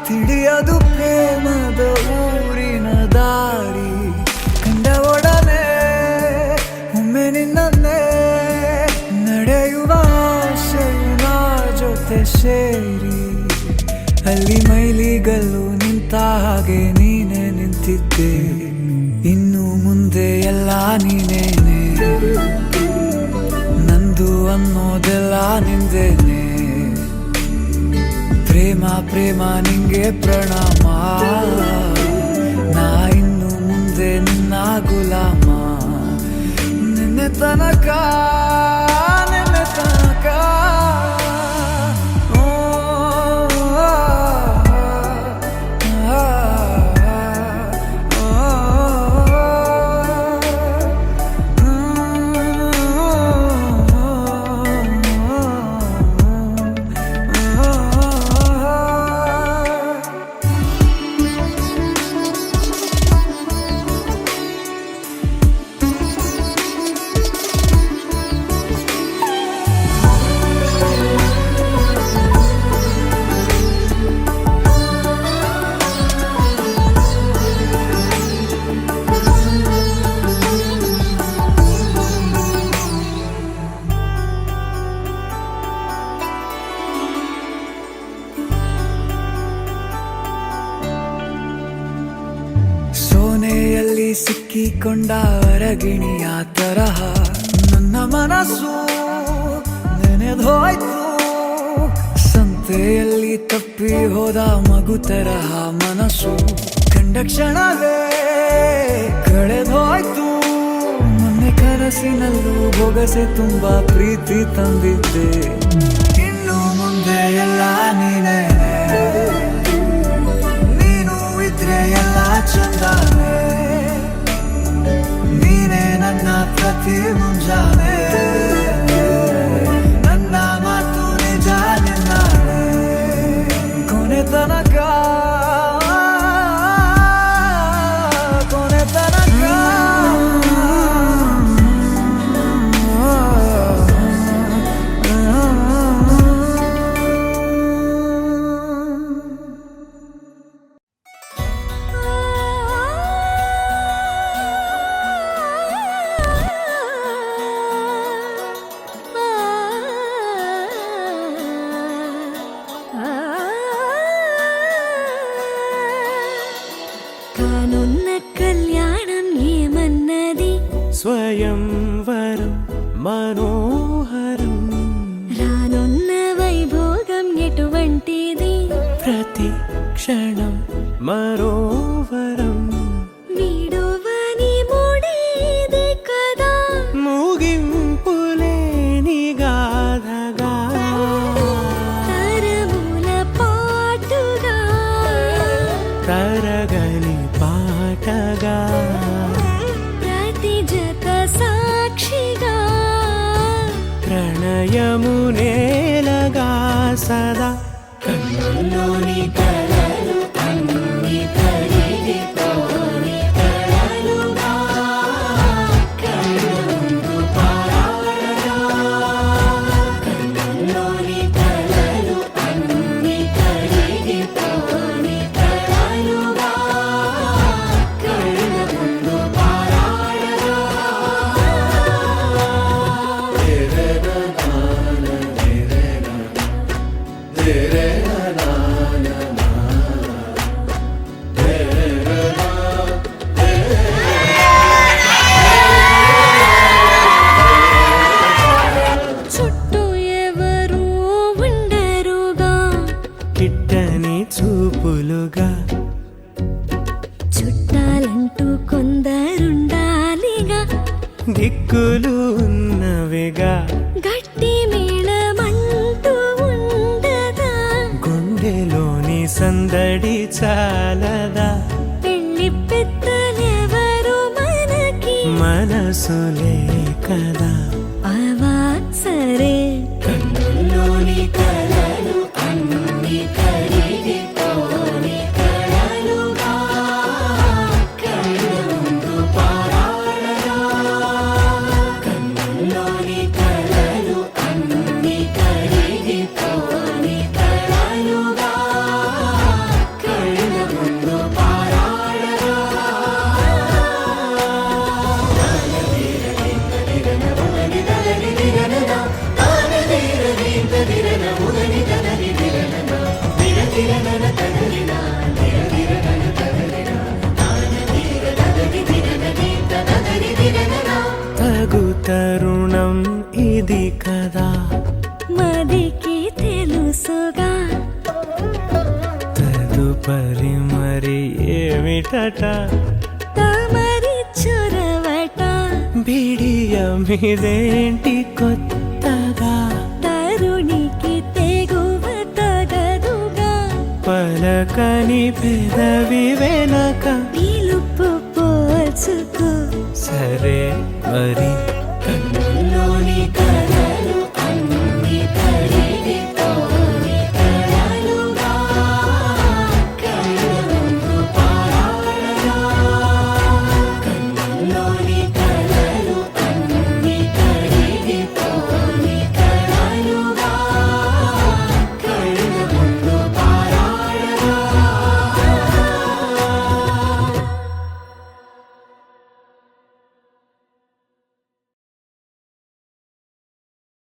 ತಿಳಿಯದು ಪ್ರೇಮದ ಊರಿನ ದಾರಿ ಕಂಡ ಒಡನೆ ಒಮ್ಮೆ ನಿನ್ನೇ ನಡೆಯುವ ಆಸೆಯ ಜೊತೆ ಸೇರಿ ಅಲ್ಲಿ ಮೈಲಿಗಲ್ಲು ನಿಂತ ಹಾಗೆ ನೀನೆ ನಿಂತಿದ್ದೆ ಇನ್ನು ಮುಂದೆ ಎಲ್ಲ ನೀನೇನೆ ನಂದು ಅನ್ನೋದೆಲ್ಲ ನಿಂದೇನೆ ಪ್ರೇಮ ಪ್ರೇಮ ನಿಂಗೆ ಪ್ರಣಾಮ ನಾ ಇನ್ನು ಮುಂದೆ ನಿನ್ನ ಗುಲಾಮ ನಿನ್ನೆ ತನಕ ಸೋನೆಯಲ್ಲಿ ಸಿಕ್ಕಿಕೊಂಡ ಅರಗಿಣಿಯ ತರಹ ನನ್ನ ಮನಸ್ಸು ನೆನೆದೋಯ್ತು ಸಂತೆಯಲ್ಲಿ ತಪ್ಪಿ ಹೋದ ಮಗು ತರಹ ಮನಸ್ಸು ಕಂಡ ಕ್ಷಣವೇ ಕಳೆದೋಯ್ತು ಮೊನ್ನೆ ಕನಸಿನಲ್ಲೂ ಬೊಗಸೆ ತುಂಬಾ ಪ್ರೀತಿ ತಂದಿದ್ದೆ ಇನ್ನು ಮುಂದೆ ಎಲ್ಲ ನೀನೇ ಎಲ್ಲ ಚಂದಾನೆ ನೀನೇ ನನ್ನ ಪ್ರತಿ ಮುಂಜಾನೆ ನನ್ನ ಮಾತು ನಿಜ ನಿನ್ನಾನೆ ಕೊನೆ ತನಕ స్వయంవరం మనోహరం రానున్న వైభోగం ఎటువంటిది ప్రతి క్షణం మరోవరం వీడువని ముడిది కదా ముగింపులేని గాథగా తరముల పాటుగా తరగని పాటగా సాక్షిగా ప్రణయము నేలగా సదా కన్నుల్లోని కలలు అన్ని కరిగిపోని కలలుగా కళ్ళుందు పారాడగా కన్నుల్లోని కలలు అన్ని కరిగిపోని కలలుగా కళ్ళుందు చుట్టూ ఎవరు ఉండరుగా కిట్టని చూపులుగా చుట్టాలంటూ కొందరుండాలిగా దిక్కులు ఉన్నవిగా గట్టి మేళమంటూ ఉండదా గుండెలోని సందడి చాలదా పెళ్లి పెద్దలెవరు మనకి మనసులే కదా అవా సరే కన్నుల్లోని కలలు అన్ని కరిగిపోని కలలుగా కళ్ళుందు పారాడగా కన్నుల్లోని కలలు అన్ని కరిగిపోని కలలుగా తదుపరి మరి ఏమిటట తమరి చొరవట బిడియమిదేంటి కొత్తగా తరుణికి తెగువ తగదుగా పలకని పెదవి వెనక పిలుపు పోల్చుకో సరే మరి